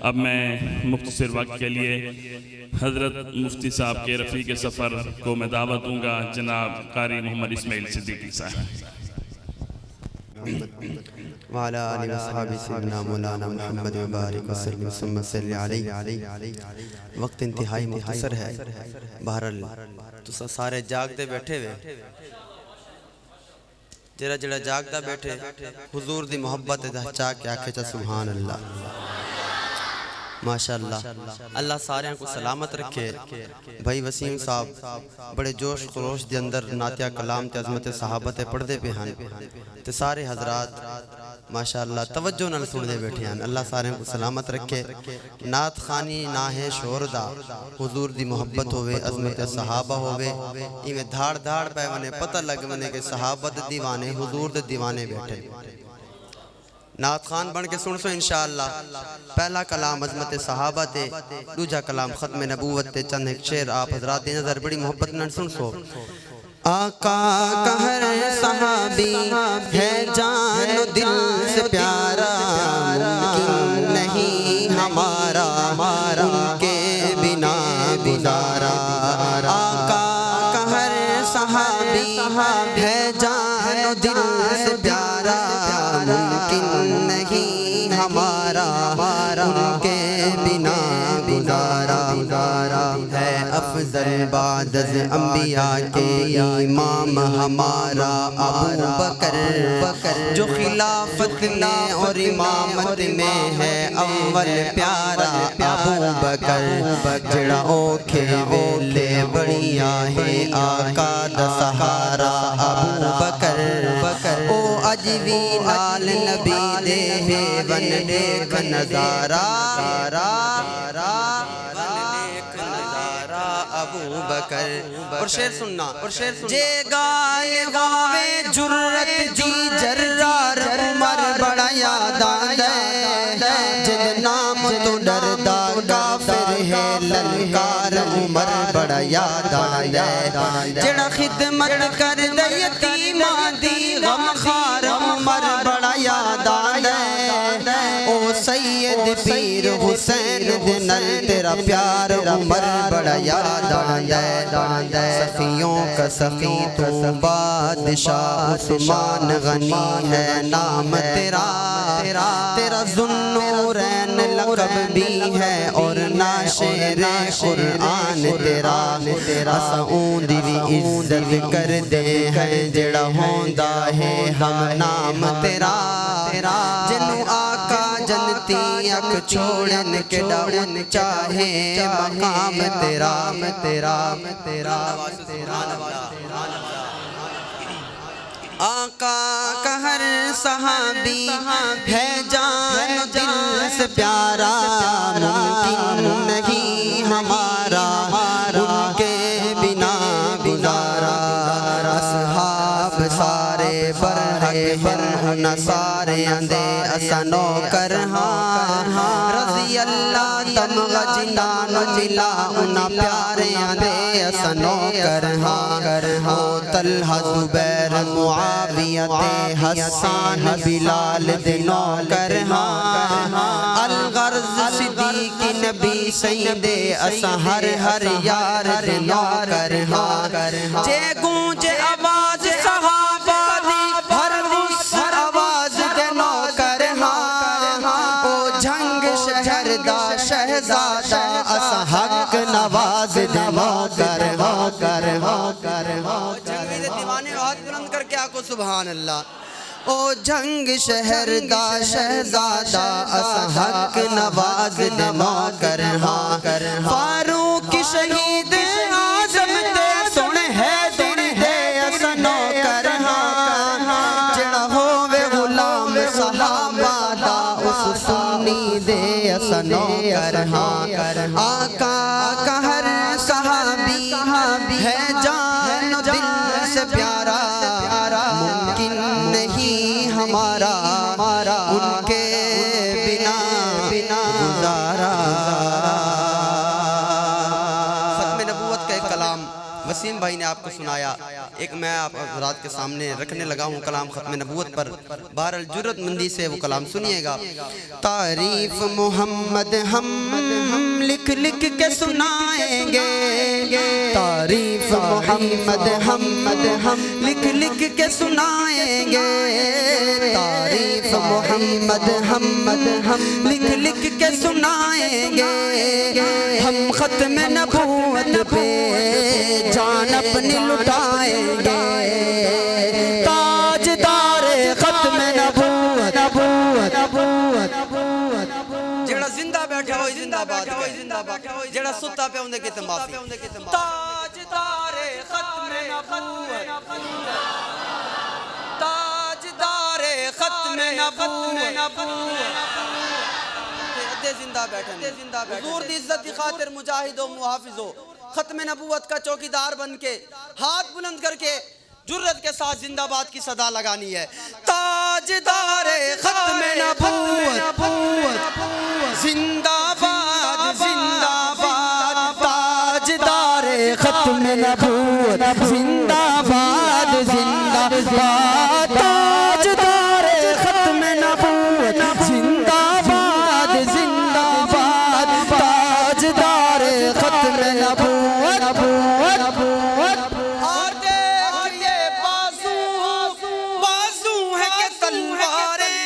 اب میں مختصر وقت کے لیے حضرت مفتی صاحب کے رفیق سفر کو میں دعوت دوں گا، جناب قاری محمد اسماعیل صدیقی صاحب۔ وعلى آله وصحابه سيدنا مولانا محمد وبارک وسلم ثم صلی علیہ۔ وقت انتہائی مختصر ہے، بہرحال تو سارے جاگتے بیٹھے ہوئے، جڑا جڑا جاگتا بیٹھے حضور دی محبت دا چاہ کے آکھے چا سبحان اللہ، ماشاءاللہ۔ اللہ سارے کو سلامت رکھے۔ بھائی وسیم صاحب بڑے جوش خروش دے اندر نعتیہ کلام تے عظمت صحابت پڑھ دے پہ ہن تے سارے حضرات ماشاءاللہ توجہ نال سن دے بیٹھے ہیں۔ اللہ سارے کو سلامت رکھے۔ نعت خانی نہ ہے شور دا، حضور دی محبت ہوئے، عظمت صحابہ ہوئے، ایمیں دھاڑ دھاڑ پہ ونے پتہ لگ ونے کہ صحابت دیوانے حضور دے دیوانے بیٹھے۔ نعت خان بن کے سن سو انشاءاللہ۔ پہلا کلام عظمت صحابہ تے، دوجا کلام ختم نبوت تے، چند ایک شعر آپ حضرات دی نظر بڑی محبت نہ سن سو۔ آقا کا ہر صحابی ہے جان و دل سے پیارا، ممکن نہیں ہمارا ان کے بنا گزارا۔ آقا کا ہر صحابی ہے جان و دل سے پیارا، ممکن نہیں ہمارا ان کے بنا گزارا۔ ہے افضل بعد از انبیاء کے امام ہمارا ابو بکر، جو خلافت میں اور امامت میں ہے اول پیارا ابو بکر، جڑا اوکھے ویلے بڑیا ہے آقا دا سہارا ابو بکر۔ او اج وی نال نبی دے ہے ون دیکھ نظارہ، ابو بکر۔ اور شعر سننا، جے گائے ہوئے جرت دی جرار عمر بڑا یاد آندے، جن نام تو ڈردا کافر ہے للکار عمر بڑا یاد آندے، جڑا خدمت کر دے یتیماں دی غم خار عمر بڑا یاد آندے۔ او سید پیر حسین دے نال تیرا پیار عمر بڑا یاد آندے، سخیوں کا سخی تو بادشاہ عثمان غنی ہے نام تیرا، تیرا ذوالنورین لقب بھی ہے اور ناشر قرآن تیرا۔ اساں اون دی بھی عزت کر دے ہیں جڑا ہوندا ہے ہم نام تیرا، جنوں آقا جنتی اک چھوڑن کے ڈاؤن چاہے مقام تیرا۔ آقا کا ہر صحابی ہے جان و دل سے پیارا، ممکن نہیں ہمارا ان کے بنا گزارا۔ اصحاب سارے برحق ہن سارے اندے اسا نوکر ہاں، رضی اللہ تمغا جنان و جلا انہا پیارے اندے اسا نوکر ہاں۔ او طلحہ زبیر معاویہ تے حسان بلال دے نوکر ہاں، الغرض صدیق نبی سید اسا ہر یار دے نوکر ہاں۔ جے گونجے آواز صحابہ دی ہر اس آواز دے نوکر ہاں، او جھنگ شہر دا شہزادہ اسا حق نواز دے نوکر ہاں۔ جنگی دے دیوانے ہاتھ بلند کر کے آکو سبحان اللہ۔ او جنگ شہر دا شہزادہ اسا حق نواز دے نوکر ہاں۔ فاروق شہید اعظم تے سن ہے دن دے اسا نوکر ہاں، جڑا ہووے غلام صحابہ دا اس سنی دے اسا نوکر ہاں۔ آقا کا ہر صحابی ہے جان و دل سے پیارا، ممکن نہیں ہمارا ان کے بنا گزارا۔ ختم نبوت کا ایک کلام وسیم بھائی نے آپ کو سنایا، ایک میں آپ حضرات کے سامنے رکھنے لگا ہوں کلام ختم نبوت پر، بہرحال جرت مندی سے وہ کلام سنیے گا۔ تعریف محمد ہم لکھ لکھ کے سنائیں گے، تعریف محمد ہم لکھ لکھ کے سنائیں گے، تعریف محمد ہم لکھ لکھ کے سنائیں گے، ہم ختم نبوت پہ جان اپنی لٹائیں گے، تاجدار ختم نبوت، جڑا زندہ بیٹھا ہوئی زندہ باد، جڑا ستا پہ اندے کتے معافی، تاجدار ختم نبوت، تاجدار ختم نبوت، زندہ بیٹھے حضور دی عزت دی خاطر مجاہد و محافظ ہو، ختم نبوت کا چوکیدار بن کے ہاتھ بلند کر کے جرت کے ساتھ زندہ باد کی صدا لگانی ہے۔ تاجدار ختم نبوت، زندہ باد زندہ باد، تاجدار ختم نبوت، زندہ باد زندہ باد، تاجدار ختم نبوت، زندہ باد زندہ باد، تاجدار ختم نبوت۔ اور دیکھ یہ بازو ہے کہ تلواریں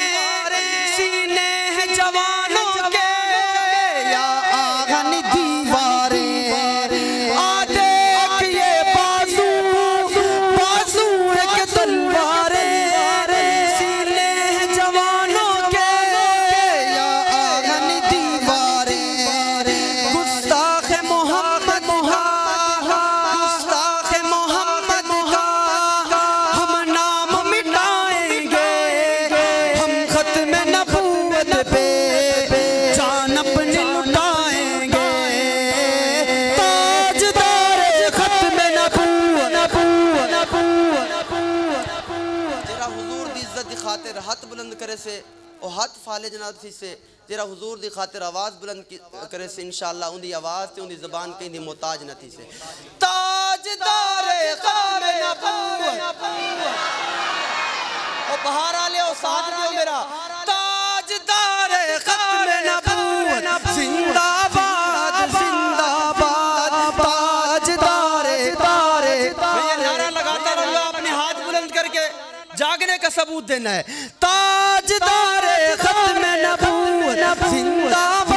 سینے ہیں جوانوں کے یا آہن دیواریں، اور دیکھ یہ بازو ہے کہ تلواریں سینے ہیں جوانوں کے یا آہن دیواریں، گستاخ محمد گستاخ محمد کا ہم نام مٹائیں گے، ہم ختم نبوت پہ جان اپنی لٹائیں گے، تاجدار ختم نبوت، جرا حضور دی عزت دی خاطر ہاتھ بلند کرے سے او ہاتھ فالج نہ تھی سے، جرا حضور دی خاطر آواز بلند کرے سے انشاءاللہ ان دی آواز تے ان دی زبان کہیں دی محتاج نہ تھی سے۔ تاجدار ختم نبوت، او بہارا لے او ساتھ دیو میرا، تاجدار ختم نبوت، زندہ باد زندہ باد، تاجدار میں یہ نعرہ لگاتا رہوں گا، اپنے ہاتھ بلند کر کے جاگنے کا ثبوت دینا ہے، تاجدار ختم نبوت، زندہ باد